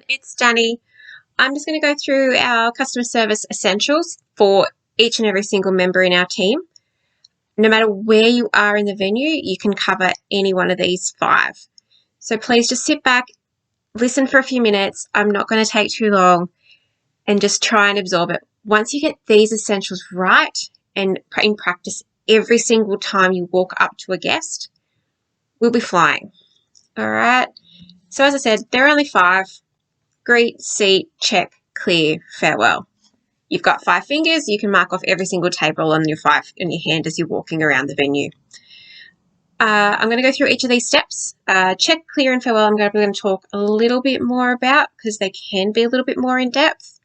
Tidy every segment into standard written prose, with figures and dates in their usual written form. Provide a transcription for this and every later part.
It's Danny. I'm just going to go through our customer service essentials for each and every single member in our team. No matter where you are in the venue, you can cover any one of these 5. So please just sit back, listen for a few minutes. I'm not going to take too long, and just try and absorb it. Once you get these essentials right and in practice every single time you walk up to a guest, we'll be flying. All right. So as I said, there are only 5. Greet, seat, check, clear, farewell. You've got 5 fingers. You can mark off every single table on your hand as you're walking around the venue. I'm going to go through each of these steps. Check, clear, and farewell I'm going to talk a little bit more about because they can be a little bit more in depth.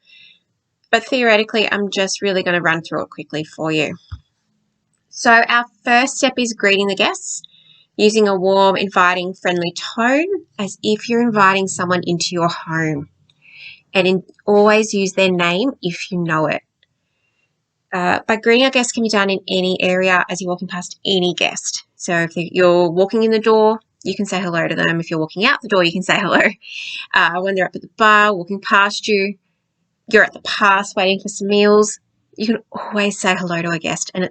But theoretically, I'm just really going to run through it quickly for you. So our first step is greeting the guests using a warm, inviting, friendly tone as if you're inviting someone into your home. And always use their name if you know it. By greeting our guests can be done in any area as you're walking past any guest. So if you're walking in the door, you can say hello to them. If you're walking out the door, you can say hello. When they're up at the bar, walking past you, you're at the pass waiting for some meals, you can always say hello to a guest. And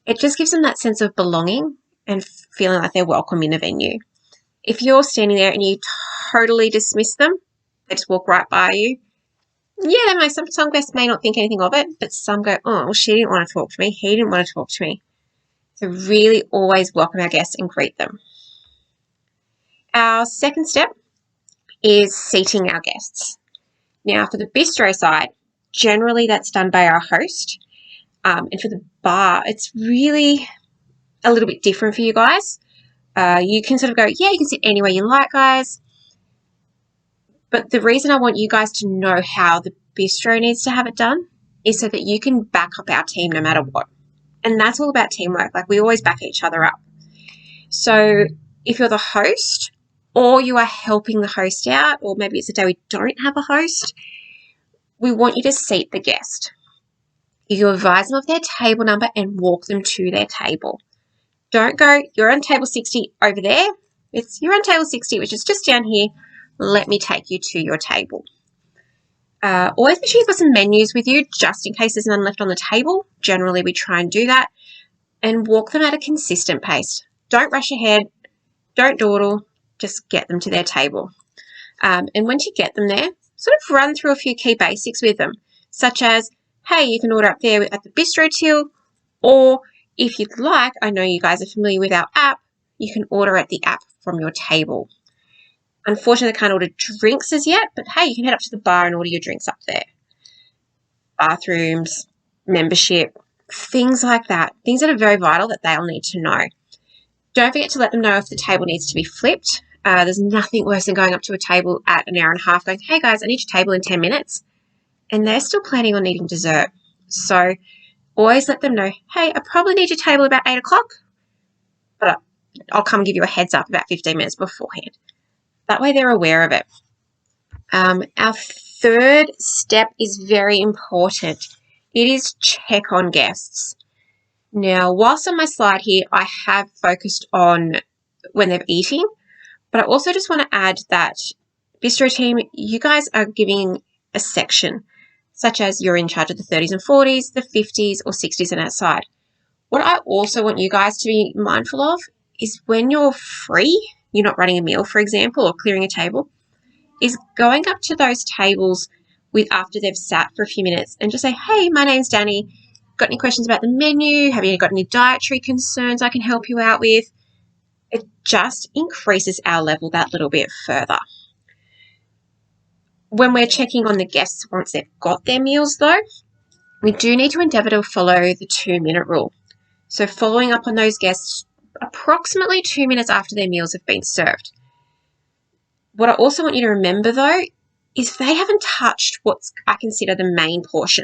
it just gives them that sense of belonging and feeling like they're welcome in a venue. If you're standing there and you totally dismiss them, they just walk right by you, yeah, some guests may not think anything of it, but some go, oh, well, she didn't want to talk to me. He didn't want to talk to me. So really always welcome our guests and greet them. Our second step is seating our guests. Now, for the bistro side, generally that's done by our host. And for the bar, it's really a little bit different for you guys. You can sort of go, yeah, you can sit anywhere you like, guys. But the reason I want you guys to know how the bistro needs to have it done is so that you can back up our team no matter what. And that's all about teamwork. Like, we always back each other up. So if you're the host or you are helping the host out, or maybe it's a day we don't have a host, we want you to seat the guest. You advise them of their table number and walk them to their table. Don't go, you're on table 60 over there. You're on table 60, which is just down here. Let me take you to your table. Always make sure you've got some menus with you just in case there's none left on the table. Generally, we try and do that. And walk them at a consistent pace. Don't rush ahead. Don't dawdle. Just get them to their table. And once you get them there, sort of run through a few key basics with them, such as, hey, you can order up there at the bistro till, or if you'd like, I know you guys are familiar with our app, you can order at the app from your table. Unfortunately, I can't order drinks as yet, but hey, you can head up to the bar and order your drinks up there. Bathrooms, membership, things like that. Things that are very vital that they'll need to know. Don't forget to let them know if the table needs to be flipped. There's nothing worse than going up to a table at an hour and a half going, hey guys, I need your table in 10 minutes. And they're still planning on needing dessert. So always let them know, hey, I probably need your table about 8 o'clock, but I'll come give you a heads up about 15 minutes beforehand. That way they're aware of it. Our third step is very important. It is check on guests. Now, whilst on my slide here, I have focused on when they're eating, but I also just want to add that bistro team, you guys are giving a section, such as you're in charge of the 30s and 40s, the 50s or 60s and outside. What I also want you guys to be mindful of is when you're free, you're not running a meal, for example, or clearing a table, is going up to those tables after they've sat for a few minutes and just say, hey, my name's Danny. Got any questions about the menu? Have you got any dietary concerns I can help you out with? It just increases our level that little bit further. When we're checking on the guests once they've got their meals, though, we do need to endeavour to follow the 2-minute rule. So following up on those guests approximately 2 minutes after their meals have been served. What I also want you to remember, though, is if they haven't touched what I consider the main portion,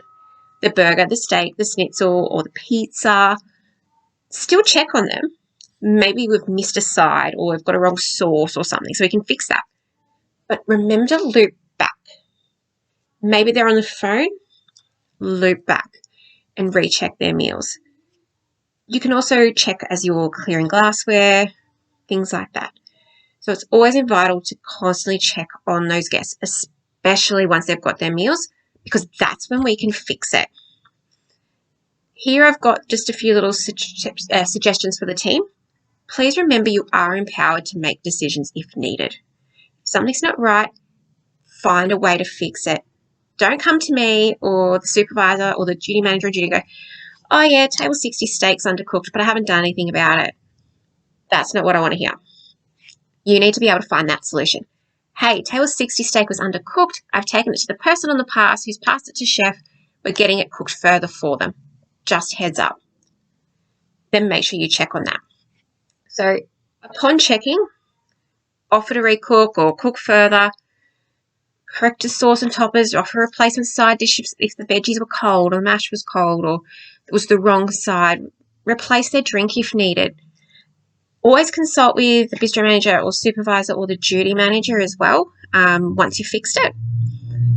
the burger, the steak, the schnitzel, or the pizza, still check on them. Maybe we've missed a side or we've got a wrong sauce or something, so we can fix that. But remember to loop back. Maybe they're on the phone, loop back and recheck their meals. You can also check as you're clearing glassware, things like that. So it's always vital to constantly check on those guests, especially once they've got their meals, because that's when we can fix it. Here I've got just a few little suggestions for the team. Please remember you are empowered to make decisions if needed. If something's not right, find a way to fix it. Don't come to me or the supervisor or the duty manager or duty go, oh yeah, table 60 steak's undercooked, but I haven't done anything about it. That's not what I want to hear. You need to be able to find that solution. Hey, table 60 steak was undercooked. I've taken it to the person on the pass who's passed it to chef. We're getting it cooked further for them. Just heads up. Then make sure you check on that. So upon checking, offer to recook or cook further, correct the sauce and toppers, offer replacement side dishes if the veggies were cold or the mash was cold or it was the wrong side, replace their drink if needed. Always consult with the bistro manager or supervisor or the duty manager as well once you've fixed it,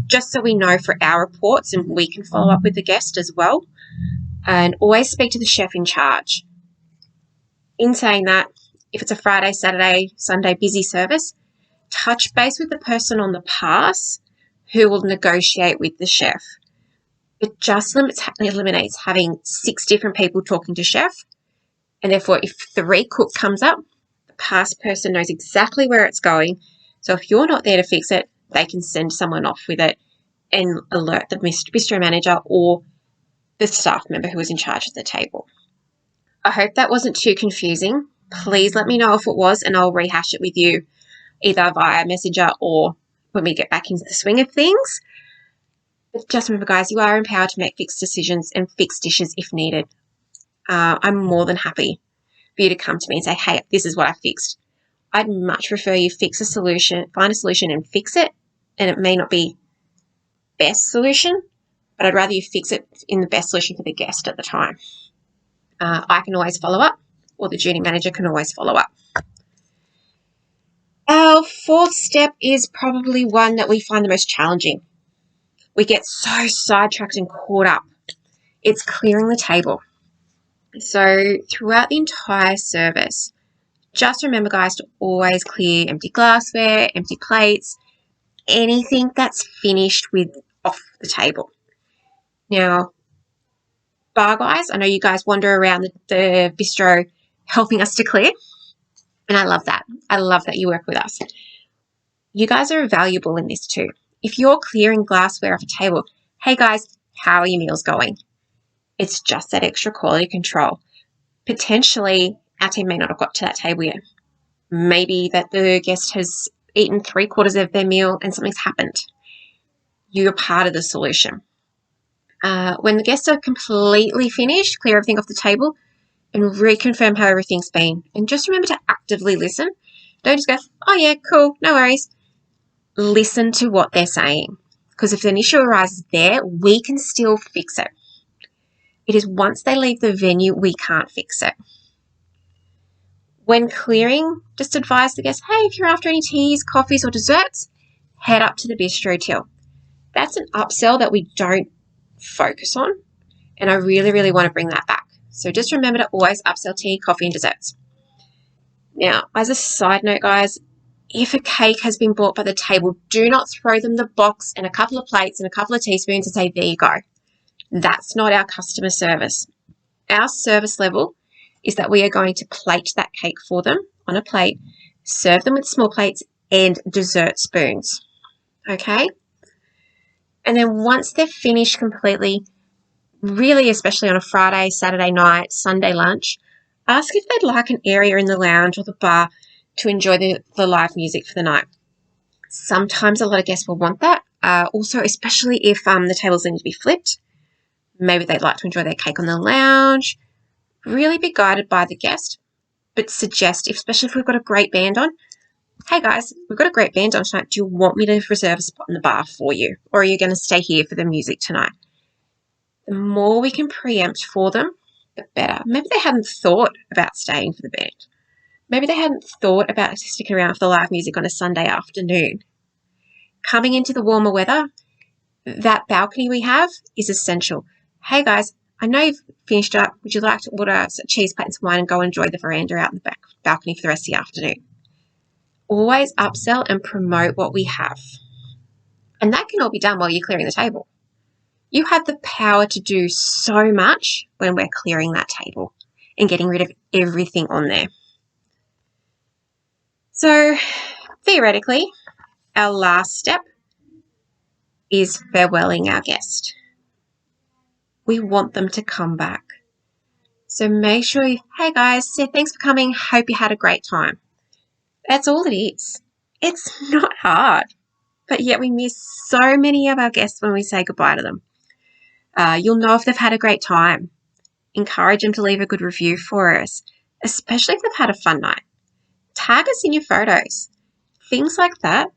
just so we know for our reports and we can follow up with the guest as well. And always speak to the chef in charge. In saying that, if it's a Friday, Saturday, Sunday busy service, touch base with the person on the pass who will negotiate with the chef. It just eliminates having 6 different people talking to chef. And therefore, if the recook comes up, the pass person knows exactly where it's going. So if you're not there to fix it, they can send someone off with it and alert the bistro manager or the staff member who is in charge of the table. I hope that wasn't too confusing. Please let me know if it was and I'll rehash it with you either via Messenger or when we get back into the swing of things. But just remember, guys, you are empowered to make fixed decisions and fix dishes if needed. I'm more than happy for you to come to me and say, hey, this is what I fixed. I'd much prefer you find a solution and fix it. And it may not be best solution, but I'd rather you fix it in the best solution for the guest at the time. I can always follow up, or the duty manager can always follow up. Our 4th step is probably one that we find the most challenging. We get so sidetracked and caught up. It's clearing the table. So throughout the entire service, just remember, guys, to always clear empty glassware, empty plates, anything that's finished with off the table. Now, bar guys, I know you guys wander around the bistro helping us to clear, and I love that. I love that you work with us. You guys are valuable in this too. If you're clearing glassware off a table, hey guys, how are your meals going? It's just that extra quality control. Potentially, our team may not have got to that table yet. Maybe that the guest has eaten 3/4 of their meal and something's happened. You're part of the solution. When the guests are completely finished, clear everything off the table and reconfirm how everything's been. And just remember to actively listen. Don't just go, oh yeah, cool, no worries. Listen to what they're saying. Because if an issue arises there, we can still fix it. It is once they leave the venue, we can't fix it. When clearing, just advise the guests, hey, if you're after any teas, coffees, or desserts, head up to the bistro till. That's an upsell that we don't focus on, and I really, really want to bring that back. So just remember to always upsell tea, coffee, and desserts. Now, as a side note, guys, if a cake has been bought by the table, do not throw them the box and a couple of plates and a couple of teaspoons and say, there you go. That's not our customer service. Our service level is that we are going to plate that cake for them on a plate, serve them with small plates and dessert spoons. Okay? And then once they're finished completely, really especially on a Friday, Saturday night, Sunday lunch, ask if they'd like an area in the lounge or the bar to enjoy the live music for the night. Sometimes a lot of guests will want that. Also, especially if the tables need to be flipped. Maybe they'd like to enjoy their cake on the lounge. Really be guided by the guest, but suggest, especially if we've got a great band on, hey guys, we've got a great band on tonight. Do you want me to reserve a spot in the bar for you? Or are you going to stay here for the music tonight? The more we can preempt for them, the better. Maybe they hadn't thought about staying for the band. Maybe they hadn't thought about sticking around for the live music on a Sunday afternoon. Coming into the warmer weather, that balcony we have is essential. Hey guys, I know you've finished up. Would you like to order a cheese plate and some wine and go enjoy the veranda out in the back balcony for the rest of the afternoon? always upsell and promote what we have. And that can all be done while you're clearing the table. You have the power to do so much when we're clearing that table and getting rid of everything on there. So theoretically, our last step is farewelling our guest. We want them to come back. So make sure hey guys, thanks for coming. Hope you had a great time. That's all it is. It's not hard, but yet we miss so many of our guests when we say goodbye to them. You'll know if they've had a great time. Encourage them to leave a good review for us, especially if they've had a fun night. Tag us in your photos. Things like that,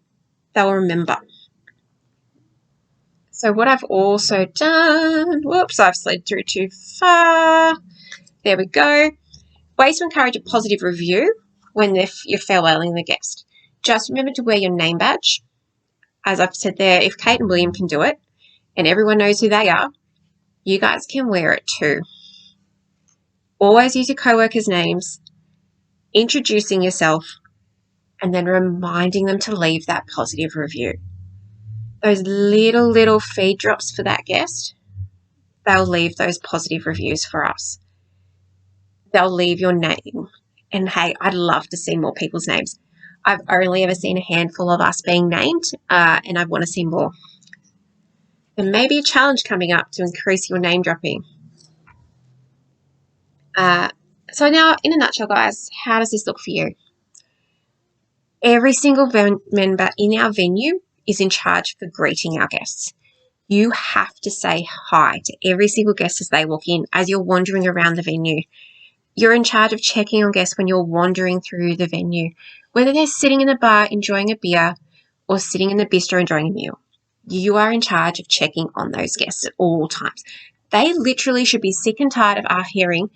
they'll remember. So what I've also done, whoops, I've slid through too far. There we go. Ways to encourage a positive review when you're farewelling the guest. Just remember to wear your name badge. As I've said there, if Kate and William can do it and everyone knows who they are, you guys can wear it too. Always use your co-workers' names, introducing yourself, and then reminding them to leave that positive review. Those little feed drops for that guest, they'll leave those positive reviews for us. They'll leave your name. And hey, I'd love to see more people's names. I've only ever seen a handful of us being named, and I want to see more. There may be a challenge coming up to increase your name dropping. So now, in a nutshell, guys, how does this look for you? Every single member in our venue is in charge for greeting our guests. You have to say hi to every single guest as they walk in, as you're wandering around the venue. You're in charge of checking on guests when you're wandering through the venue, whether they're sitting in the bar enjoying a beer or sitting in the bistro enjoying a meal. You are in charge of checking on those guests at all times. They literally should be sick and tired of our hearing,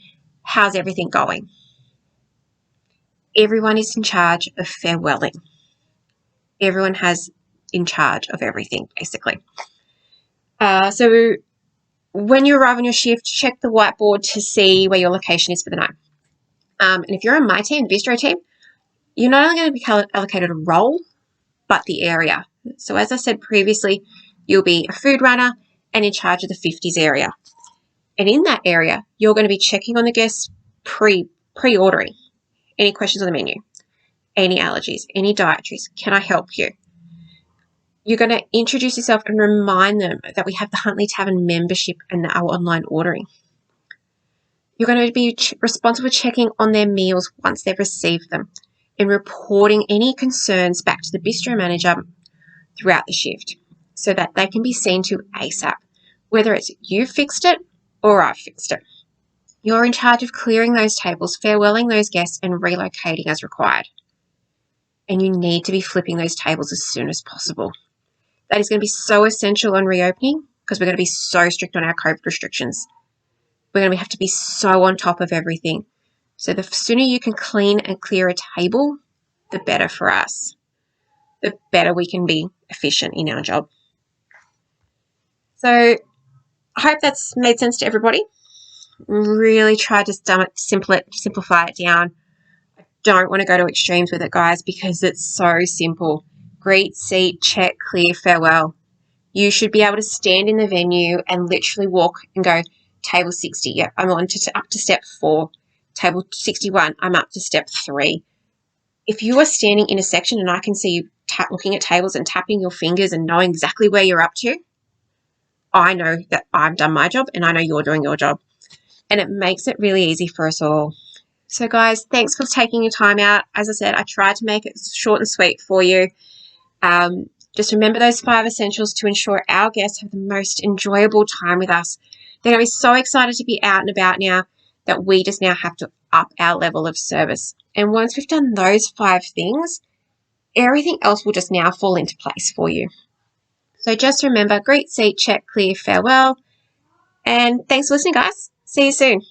how's everything going? Everyone is in charge of farewelling. Everyone has in charge of everything, basically. So when you arrive on your shift, check the whiteboard to see where your location is for the night. And if you're on my team, the bistro team, you're not only going to be allocated a role, but the area. So as I said previously, you'll be a food runner and in charge of the 50s area. And in that area, you're going to be checking on the guests pre-ordering. Any questions on the menu? Any allergies? Any dietaries? Can I help you? You're going to introduce yourself and remind them that we have the Huntley Tavern membership and our online ordering. You're going to be responsible for checking on their meals once they've received them and reporting any concerns back to the bistro manager throughout the shift so that they can be seen to ASAP, whether it's you fixed it or I fixed it. You're in charge of clearing those tables, farewelling those guests, and relocating as required. And you need to be flipping those tables as soon as possible. That is going to be so essential on reopening because we're going to be so strict on our COVID restrictions. We're going to have to be so on top of everything. So the sooner you can clean and clear a table, the better for us. The better we can be efficient in our job. So I hope that's made sense to everybody. Really try to simplify it down. I don't want to go to extremes with it, guys, because it's so simple. Greet, seat, check, clear, farewell. You should be able to stand in the venue and literally walk and go, table 60, yeah, I'm on up to step 4. Table 61, I'm up to step 3. If you are standing in a section and I can see you looking at tables and tapping your fingers and knowing exactly where you're up to, I know that I've done my job and I know you're doing your job. And it makes it really easy for us all. So guys, thanks for taking your time out. As I said, I tried to make it short and sweet for you. Just remember those 5 essentials to ensure our guests have the most enjoyable time with us. They're going to be so excited to be out and about now that we just now have to up our level of service. And once we've done those 5 things, everything else will just now fall into place for you. So just remember, greet, seat, check, clear, farewell. And thanks for listening, guys. See you soon.